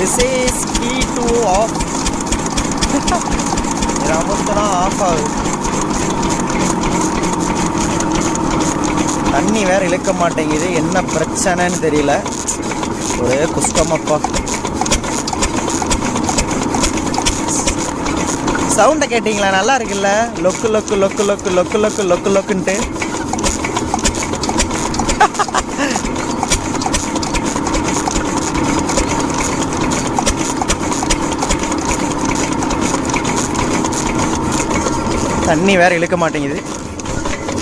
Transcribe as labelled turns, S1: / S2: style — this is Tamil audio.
S1: This is key to off. அமுத்தினா ஆஃப் ஆகுது. தண்ணி வேற இழுக்க மாட்டேங்குது, என்ன பிரச்சனைன்னு தெரியல. ஒரே குஷ்டமப்பா. சவுண்டை கேட்டிங்களா? நல்லா இருக்குல்ல, லொக்கு லொக்கு லொக்கு லொக்கு லொக்கு லொக்கு லொக்கு லொக்குன்ட்டு. தண்ணி வேற இழுக்க மாட்டேங்குது.